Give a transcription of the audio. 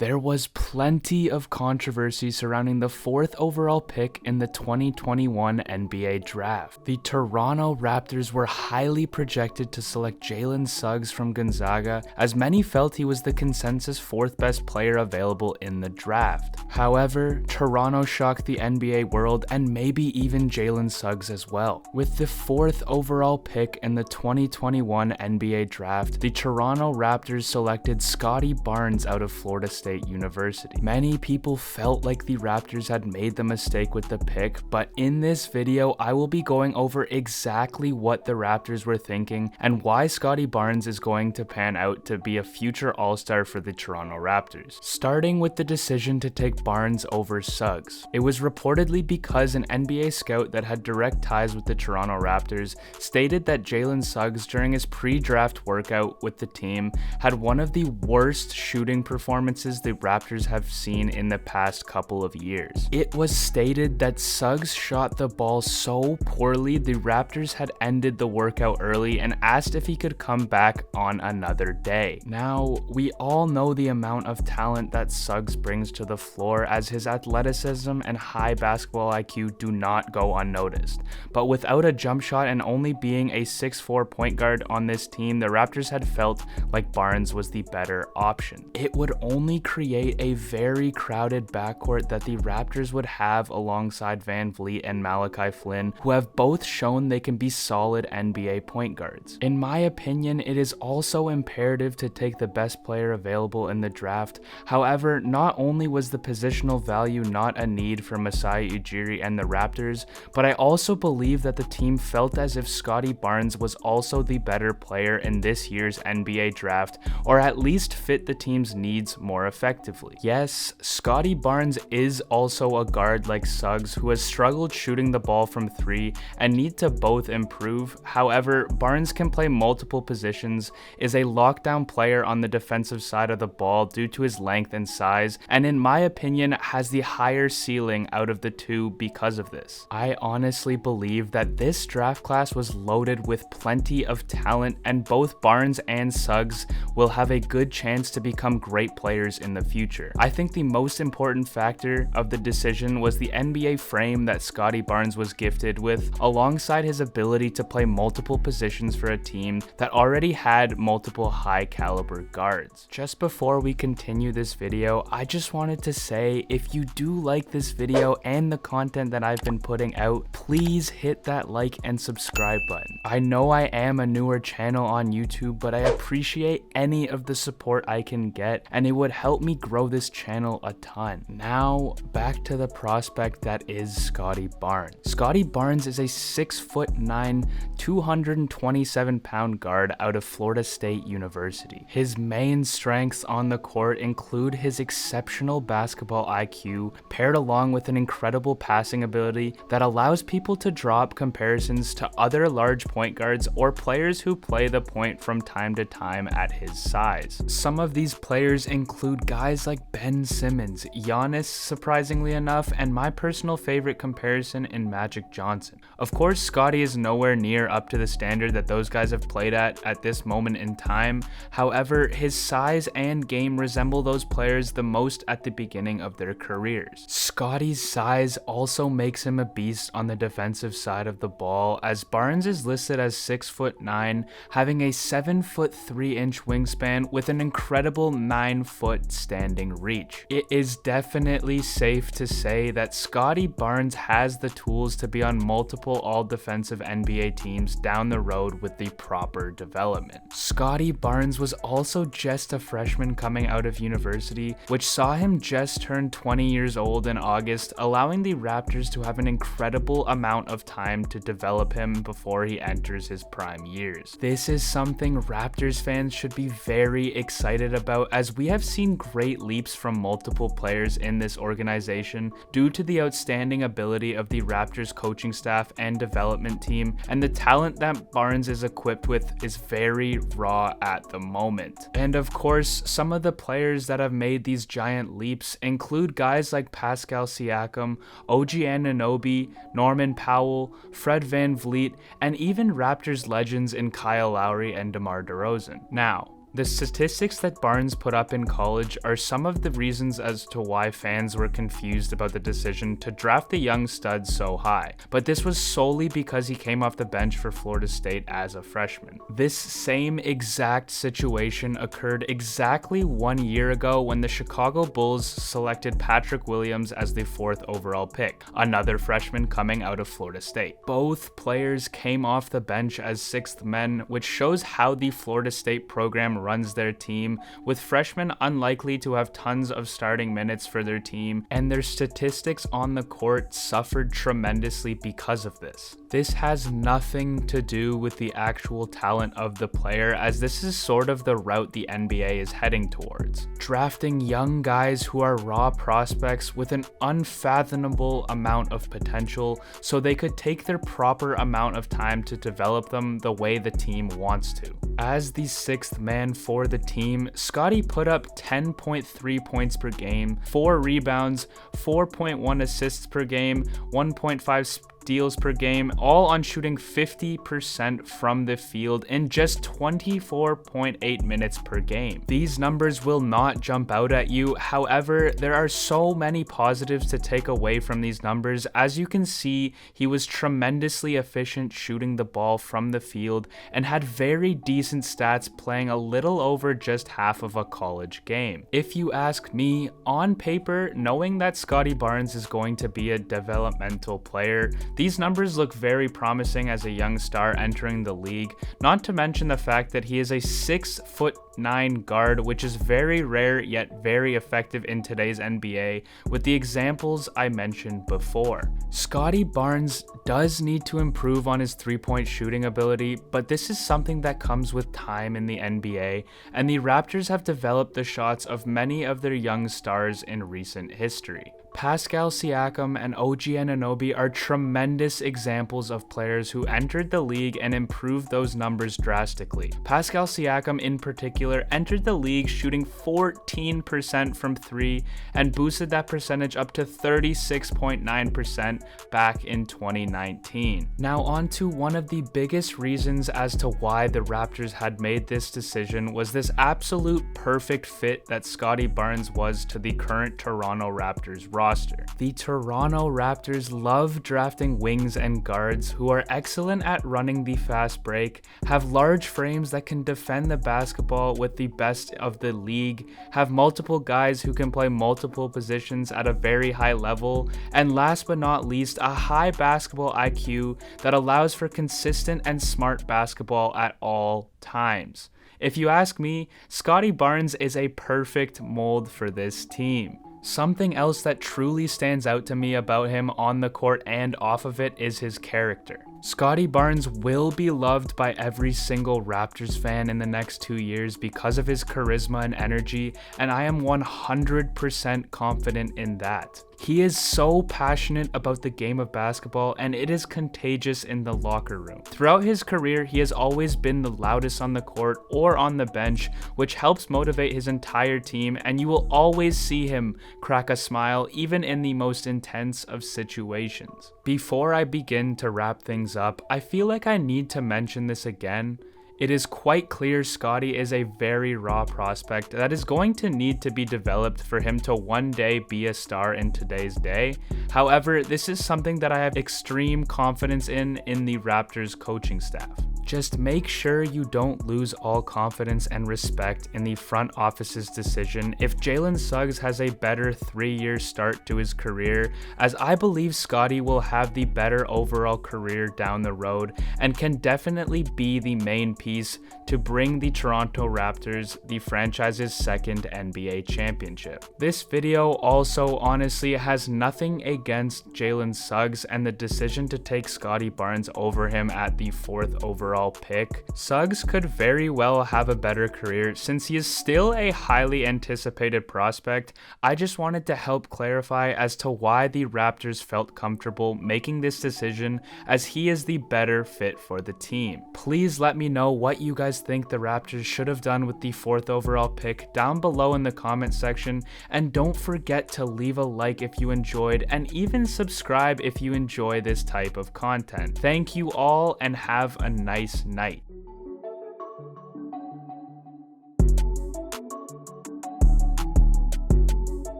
There was plenty of controversy surrounding the 4th overall pick in the 2021 NBA draft. The Toronto Raptors were highly projected to select Jalen Suggs from Gonzaga, as many felt he was the consensus 4th best player available in the draft. However, Toronto shocked the NBA world and maybe even Jalen Suggs as well. With the 4th overall pick in the 2021 NBA draft, the Toronto Raptors selected Scottie Barnes out of Florida State University. Many people felt like the Raptors had made the mistake with the pick, but in this video, I will be going over exactly what the Raptors were thinking and why Scottie Barnes is going to pan out to be a future All-Star for the Toronto Raptors. Starting with the decision to take Barnes over Suggs. It was reportedly because an NBA scout that had direct ties with the Toronto Raptors stated that Jalen Suggs during his pre-draft workout with the team had one of the worst shooting performances the Raptors have seen in the past couple of years. It was stated that Suggs shot the ball so poorly the Raptors had ended the workout early and asked if he could come back on another day. Now, we all know the amount of talent that Suggs brings to the floor, as his athleticism and high basketball IQ do not go unnoticed. But without a jump shot and only being a 6'4" point guard on this team, the Raptors had felt like Barnes was the better option. It would only create a very crowded backcourt that the Raptors would have alongside Van Vliet and Malachi Flynn, who have both shown they can be solid NBA point guards. In my opinion, it is also imperative to take the best player available in the draft. However, not only was the positional value not a need for Masai Ujiri and the Raptors, but I also believe that the team felt as if Scottie Barnes was also the better player in this year's NBA draft, or at least fit the team's needs more effectively. Yes, Scottie Barnes is also a guard like Suggs, who has struggled shooting the ball from 3 and need to both improve. However, Barnes can play multiple positions, is a lockdown player on the defensive side of the ball due to his length and size, and in my opinion has the higher ceiling out of the two because of this. I honestly believe that this draft class was loaded with plenty of talent, and both Barnes and Suggs will have a good chance to become great players in the future. I think the most important factor of the decision was the NBA frame that Scottie Barnes was gifted with, alongside his ability to play multiple positions for a team that already had multiple high caliber guards. Just before we continue this video, I just wanted to say, if you do like this video and the content that I've been putting out, please hit that like and subscribe button. I know I am a newer channel on YouTube, but I appreciate any of the support I can get, and it would help me grow this channel a ton. Now, back to the prospect that is Scottie Barnes. Scottie Barnes is a 6'9", 227-pound guard out of Florida State University. His main strengths on the court include his exceptional basketball IQ, paired along with an incredible passing ability that allows people to drop comparisons to other large point guards or players who play the point from time to time at his size. Some of these players include guys like Ben Simmons, Giannis, surprisingly enough, and my personal favorite comparison in Magic Johnson. Of course, Scottie is nowhere near up to the standard that those guys have played at this moment in time. However, his size and game resemble those players the most at the beginning of their careers. Scottie's size also makes him a beast on the defensive side of the ball, as Barnes is listed as 6'9", having a 7'3" wingspan with an incredible 9-foot standing reach. It is definitely safe to say that Scottie Barnes has the tools to be on multiple all-defensive NBA teams down the road with the proper development. Scottie Barnes was also just a freshman coming out of university, which saw him just turn 20 years old in August, allowing the Raptors to have an incredible amount of time to develop him before he enters his prime years. This is something Raptors fans should be very excited about, as we have seen great leaps from multiple players in this organization due to the outstanding ability of the Raptors coaching staff and development team, and the talent that Barnes is equipped with is very raw at the moment. And of course, some of the players that have made these giant leaps include guys like Pascal Siakam, OG Anunoby, Norman Powell, Fred Van Vliet, and even Raptors legends in Kyle Lowry and DeMar DeRozan. Now, The statistics that Barnes put up in college are some of the reasons as to why fans were confused about the decision to draft the young stud so high, but this was solely because he came off the bench for Florida State as a freshman. This same exact situation occurred exactly 1 year ago when the Chicago Bulls selected Patrick Williams as the 4th overall pick, another freshman coming out of Florida State. Both players came off the bench as 6th men, which shows how the Florida State program runs their team, with freshmen unlikely to have tons of starting minutes for their team, and their statistics on the court suffered tremendously because of this. This has nothing to do with the actual talent of the player, as this is sort of the route the NBA is heading towards. Drafting young guys who are raw prospects with an unfathomable amount of potential so they could take their proper amount of time to develop them the way the team wants to. As the 6th man for the team, Scottie put up 10.3 points per game, 4 rebounds, 4.1 assists per game, 1.5 steals per game, all on shooting 50% from the field in just 24.8 minutes per game. These numbers will not jump out at you, however, there are so many positives to take away from these numbers. As you can see, he was tremendously efficient shooting the ball from the field and had very decent stats playing a little over just half of a college game. If you ask me, on paper, knowing that Scottie Barnes is going to be a developmental player, these numbers look very promising as a young star entering the league, not to mention the fact that he is a 6'9" guard, which is very rare yet very effective in today's NBA, with the examples I mentioned before. Scottie Barnes does need to improve on his three-point shooting ability, but this is something that comes with time in the NBA, and the Raptors have developed the shots of many of their young stars in recent history. Pascal Siakam and OG Anunoby are tremendous examples of players who entered the league and improved those numbers drastically. Pascal Siakam in particular entered the league shooting 14% from 3 and boosted that percentage up to 36.9% back in 2019. Now on to one of the biggest reasons as to why the Raptors had made this decision was this absolute perfect fit that Scottie Barnes was to the current Toronto Raptors roster. The Toronto Raptors love drafting wings and guards who are excellent at running the fast break, have large frames that can defend the basketball with the best of the league, have multiple guys who can play multiple positions at a very high level, and last but not least, a high basketball IQ that allows for consistent and smart basketball at all times. If you ask me, Scottie Barnes is a perfect mold for this team. Something else that truly stands out to me about him on the court and off of it is his character. Scottie Barnes will be loved by every single Raptors fan in the next 2 years because of his charisma and energy, and I am 100% confident in that. He is so passionate about the game of basketball, and it is contagious in the locker room. Throughout his career, he has always been the loudest on the court or on the bench, which helps motivate his entire team, and you will always see him crack a smile even in the most intense of situations. Before I begin to wrap things up, I feel like I need to mention this again. It is quite clear Scottie is a very raw prospect that is going to need to be developed for him to one day be a star in today's day. However, this is something that I have extreme confidence in the Raptors coaching staff. Just make sure you don't lose all confidence and respect in the front office's decision if Jalen Suggs has a better 3-year start to his career, as I believe Scottie will have the better overall career down the road and can definitely be the main piece to bring the Toronto Raptors the franchise's second NBA championship. This video also honestly has nothing against Jalen Suggs and the decision to take Scottie Barnes over him at the 4th overall pick. Suggs could very well have a better career since he is still a highly anticipated prospect. I just wanted to help clarify as to why the Raptors felt comfortable making this decision, as he is the better fit for the team. Please let me know what you guys think the Raptors should have done with the 4th overall pick down below in the comment section, and don't forget to leave a like if you enjoyed and even subscribe if you enjoy this type of content. Thank you all and have a nice night.